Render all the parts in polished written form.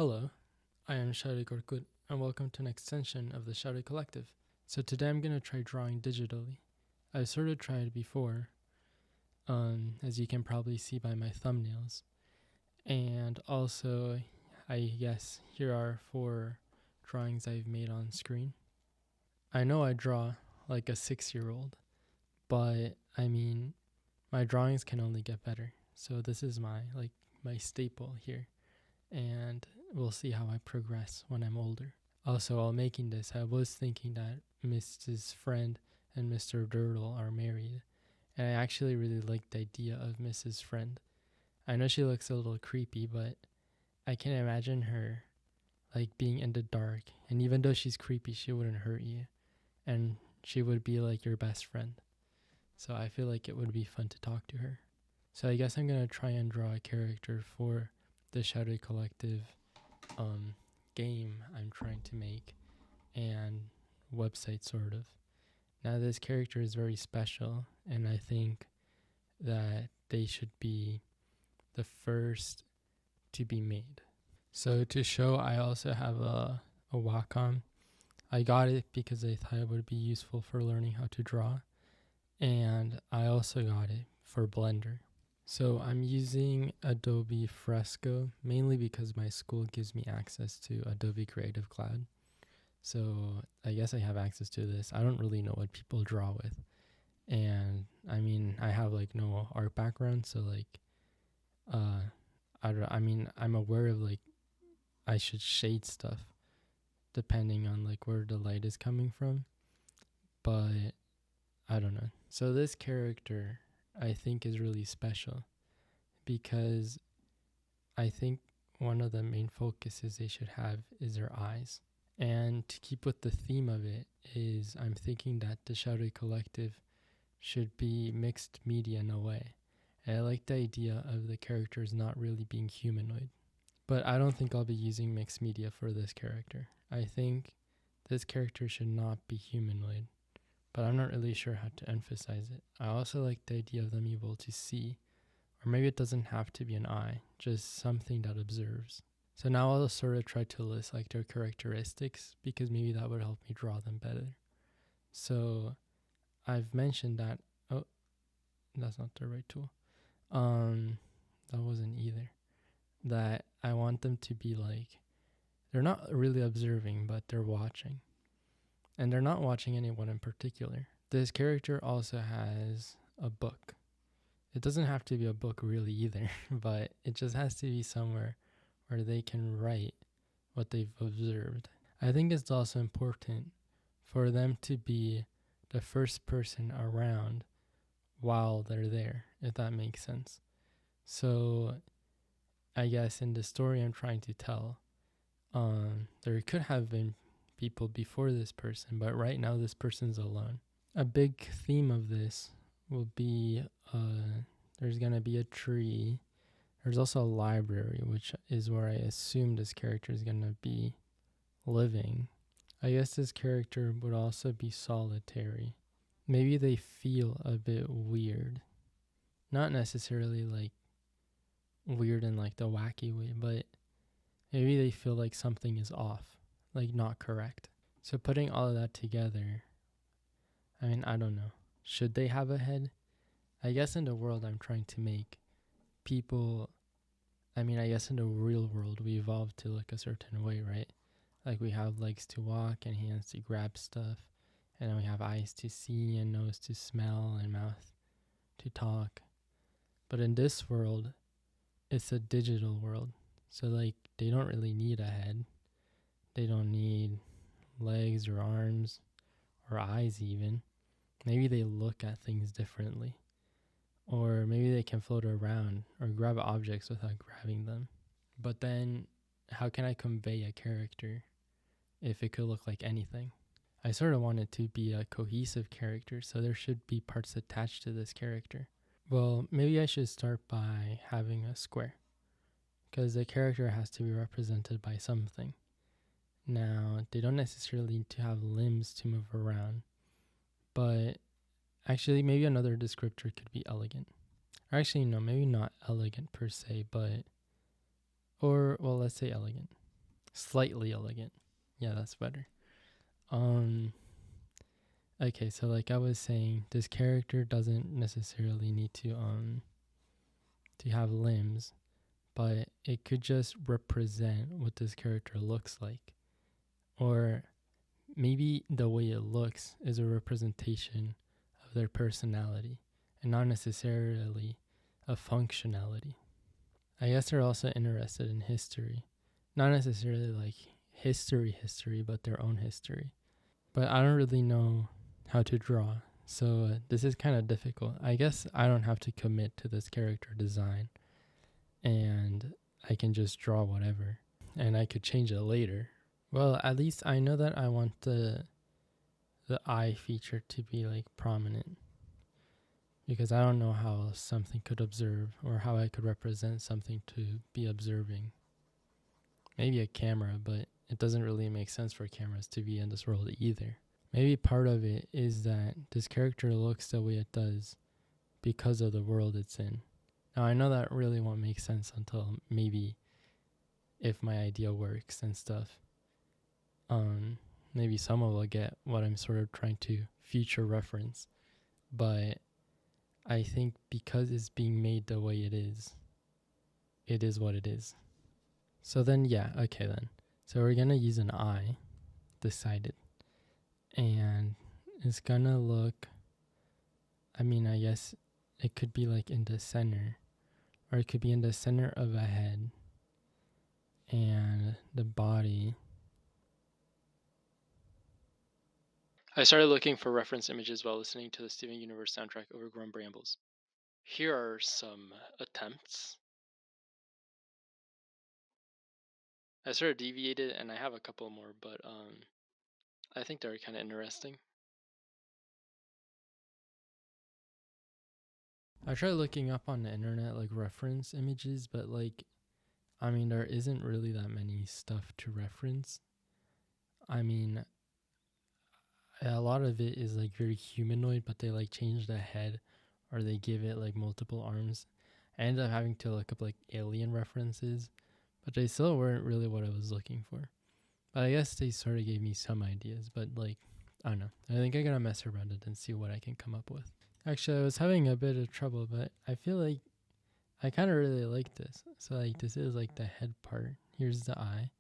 Hello, I am ShadowyKorkut and welcome to an extension of the Shadowy Collective. So today I'm going to try drawing digitally. I've sort of tried before, as you can probably see by my thumbnails. And also, I guess here are 4 drawings I've made on screen. I know I draw like a 6-year-old, but I mean, my drawings can only get better. So this is my staple here. And we'll see how I progress when I'm older. Also, while making this, I was thinking that Mrs. Friend and Mr. Dirtle are married, and I actually really like the idea of Mrs. Friend. I know she looks a little creepy, but I can imagine her like being in the dark, and even though she's creepy, she wouldn't hurt you, and she would be like your best friend. So I feel like it would be fun to talk to her. So I guess I'm gonna try and draw a character for the Shadowy Collective game I'm trying to make and website sort of. Now this character is very special, and I think that they should be the first to be made. So to show, I also have a Wacom. I got it because I thought it would be useful for learning how to draw, and I also got it for Blender. So I'm using Adobe Fresco mainly because my school gives me access to Adobe Creative Cloud. So I guess I have access to this. I don't really know what people draw with. And I mean, I have like no art background, so like I'm aware of like I should shade stuff depending on like where the light is coming from, but I don't know. So this character I think is really special because I think one of the main focuses they should have is their eyes. And to keep with the theme of it is I'm thinking that the Shadowy Collective should be mixed media in a way. And I like the idea of the characters not really being humanoid. But I don't think I'll be using mixed media for this character. I think this character should not be humanoid, but I'm not really sure how to emphasize it. I also like the idea of them able to see, or maybe it doesn't have to be an eye, just something that observes. So now I'll sort of try to list like their characteristics because maybe that would help me draw them better. So I've mentioned that, oh, that's not the right tool. That wasn't either. That I want them to be like, they're not really observing, but they're watching. And they're not watching anyone in particular. This character also has a book. It doesn't have to be a book really either, but it just has to be somewhere where they can write what they've observed. I think it's also important for them to be the first person around while they're there, if that makes sense. So I guess in the story I'm trying to tell, there could have been people before this person, but right now this person's alone. A big theme of this will be there's gonna be a tree. There's also a library, which is where I assume this character is gonna be living. I guess this character would also be solitary. Maybe they feel a bit weird. Not necessarily like weird in like the wacky way, but maybe they feel like something is off, like not correct. So putting all of that together, I mean, I don't know. Should they have a head? I guess in the world I'm trying to make, people, I mean, I guess in the real world we evolved to look a certain way, right? Like we have legs to walk and hands to grab stuff, and then we have eyes to see and nose to smell and mouth to talk. But in this world, it's a digital world. So like they don't really need a head. They don't need legs or arms or eyes even. Maybe they look at things differently. Or maybe they can float around or grab objects without grabbing them. But then how can I convey a character if it could look like anything? I sort of want it to be a cohesive character, so there should be parts attached to this character. Well, maybe I should start by having a square, because the character has to be represented by something. Now, they don't necessarily need to have limbs to move around, but actually maybe another descriptor could be elegant. Or actually, no, maybe not elegant per se, but, or, well, let's say elegant. Slightly elegant. Yeah, that's better. Okay, so like I was saying, this character doesn't necessarily need to have limbs, but it could just represent what this character looks like. Or maybe the way it looks is a representation of their personality and not necessarily a functionality. I guess they're also interested in history. Not necessarily like history, but their own history. But I don't really know how to draw. So this is kind of difficult. I guess I don't have to commit to this character design and I can just draw whatever and I could change it later. Well, at least I know that I want the eye feature to be like prominent because I don't know how something could observe or how I could represent something to be observing. Maybe a camera, but it doesn't really make sense for cameras to be in this world either. Maybe part of it is that this character looks the way it does because of the world it's in. Now, I know that really won't make sense until maybe if my idea works and stuff. Maybe someone will get what I'm sort of trying to future reference. But I think because it's being made the way it is what it is. So then, yeah, okay then. So we're going to use an eye, decided. And it's going to look, I mean, I guess it could be like in the center, or it could be in the center of a head. And the body. I started looking for reference images while listening to the Steven Universe soundtrack, Overgrown Brambles. Here are some attempts. I sort of deviated and I have a couple more, but I think they're kind of interesting. I tried looking up on the internet like reference images, but like, I mean, there isn't really that many stuff to reference. I mean, a lot of it is like very humanoid, but they like change the head or they give it like multiple arms. I ended up having to look up like alien references, but they still weren't really what I was looking for. But I guess they sort of gave me some ideas, but like, I don't know. I think I gotta mess around it and see what I can come up with. Actually, I was having a bit of trouble, but I feel like I kind of really like this. So like this is like the head part. Here's the eye.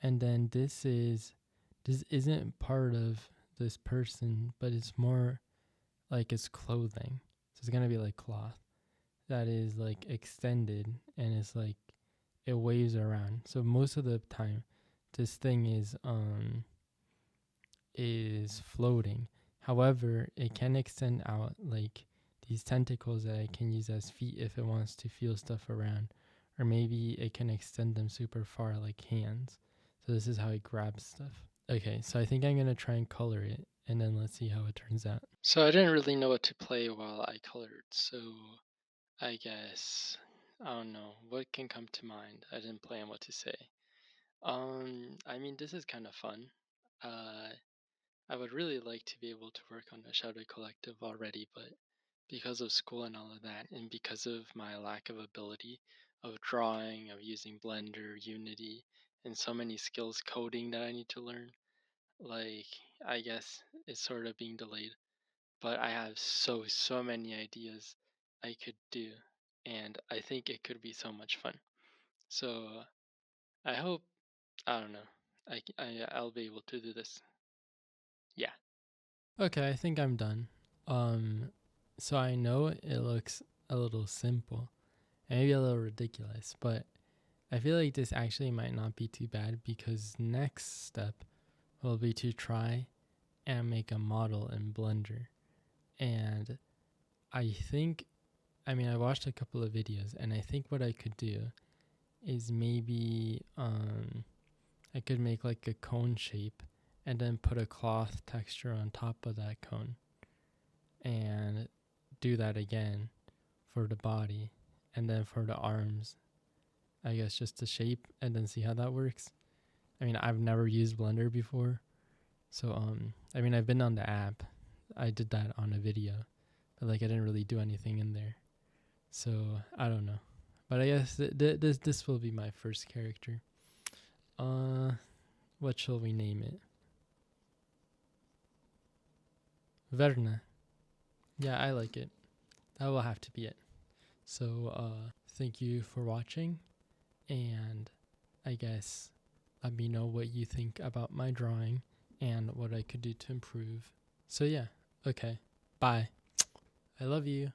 And then this isn't part of this person, but it's more like it's clothing. So it's going to be like cloth that is like extended and it's like it waves around. So most of the time this thing is floating. However, it can extend out like these tentacles that I can use as feet if it wants to feel stuff around. Or maybe it can extend them super far like hands. So this is how it grabs stuff. Okay, so I think I'm going to try and color it, and then let's see how it turns out. So I didn't really know what to play while I colored, so I guess, I don't know, what can come to mind? I didn't plan what to say. I mean, this is kind of fun. I would really like to be able to work on a Shadowy Collective already, but because of school and all of that, and because of my lack of ability of drawing, of using Blender, Unity, and so many skills coding that I need to learn, like, I guess it's sort of being delayed. But I have so many ideas I could do, and I think it could be so much fun. So I hope, I don't know, I'll be able to do this. Yeah. Okay, I think I'm done. So I know it looks a little simple, maybe a little ridiculous, but I feel like this actually might not be too bad because next step will be to try and make a model in Blender. And I think, I mean, I watched a couple of videos and I think what I could do is maybe I could make like a cone shape and then put a cloth texture on top of that cone and do that again for the body, and then for the arms I guess just the shape and then see how that works. I mean, I've never used Blender before, so I mean, I've been on the app, I did that on a video, but like I didn't really do anything in there, so I don't know. But I guess this will be my first character. What shall we name it? Verna. Yeah, I like it. That will have to be it. So, thank you for watching, and I guess let me know what you think about my drawing and what I could do to improve. So yeah, okay. Bye. I love you.